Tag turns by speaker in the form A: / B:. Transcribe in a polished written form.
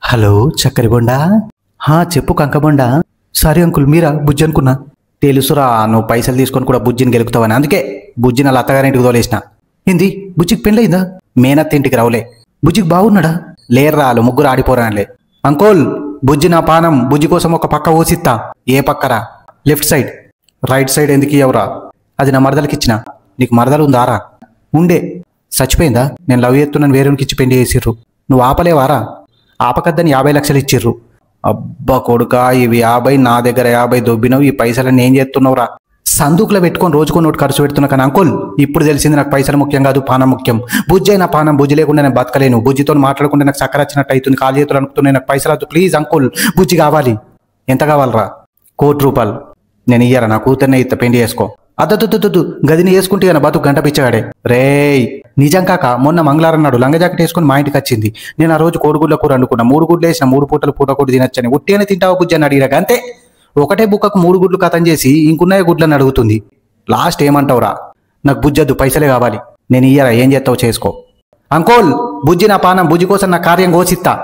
A: Hello చక్కరి Bonda. చెప్పు కంకబొండా. Sorry uncle, మీరా? బుజ్జి అనుకున్నా. తెలుసురా, నువ్వు పైసలు తీసుకొని కూడా బుజ్జిని గెలుకుతావని, అందుకే బుజ్జిని అలా అత్తగారింటికి తోలేసిన. ఏంది, బుజ్జికి పెళ్ళయిందా? మేనత్త ఇంటికి రావులే. బుజ్జికి బాగున్నాడా? లేర్రా, వాళ్ళు ముగ్గురు ఆడిపోరానులే. అంకోల్, బుజ్జి నా పానం. బుజ్జి కోసం ఒక పక్క ఓసిత్తా. ఏ పక్కరా? Left side. రైట్ సైడ్ ఎందుకు ఇవ్వరా? అది నా మరదలకి ఇచ్చిన. నీకు మరదలు ఉందారా? ఉండే. చచ్చిపోయిందా? నేను లవ్ చేస్తున్నాను వేరేకి ఇచ్చి పెళ్లి చేసిర్రు. నువ్వు ఆపలేవారా? ఆపకద్దని 50 లక్షలు ఇచ్చిర్రు. అబ్బా కొడుకా, ఇవి 50 నా దగ్గర 50 దొబ్బినవు. ఈ పైసలన్నీ ఏం చేస్తున్నావురా? సందుకులో పెట్టుకొని రోజుకో నోటు ఖర్చు పెడుతున్నా. కానీ అంకుల్, ఇప్పుడు తెలిసింది నాకు పైసలు ముఖ్యం కాదు, పానం ముఖ్యం. బుజ్జి అయినా పానం. బుజ్జి లేకుండా నేను బతకలేను. బుజ్జితో మాట్లాడకుండా నాకు చక్కర వచ్చినట్టు అవుతుంది. కాలు చేతులు అనుకుతున్నాయి. నాకు పైసలు వద్దు ప్లీజ్ అంకుల్. బుజ్జి కావాలి. ఎంత కావాలరా? ₹1,00,00,000. నేను ఇయ్యరా? నా కూతుర్నే ఇత్త, పెళ్లి చేసుకో. అద్దొద్దు, గదిని వేసుకుంటే నా బతుకు గంట పిచ్చగాడే. రేయ్ నిజం కాక, మొన్న మంగళవారం నాడు లంగ జాకెట్ వేసుకుని మా ఇంటికి వచ్చింది. నేను ఆ రోజు కోడిగుడ్ల కూర వండుకున్నా. 3 గుడ్లు వేసిన, 3 పూటలు పూటకూడు తినొచ్చని. ఉట్టిగానే తింటావా బుజ్జి అని అడిగిరా. అంతే, ఒకటే బుక్కకు 3 గుడ్లు కథం చేసి ఇంకున్నాయ గుడ్లని అడుగుతుంది. లాస్ట్ ఏమంటావురా? నాకు బుజ్జొద్దు, పైసలే కావాలి. నేను ఇయ్యరా, ఏం చేస్తావు చేసుకో. అంకోల్, బుజ్జి నా పానం. బుజ్జి కోసం నా కార్యం కోసిత్తా.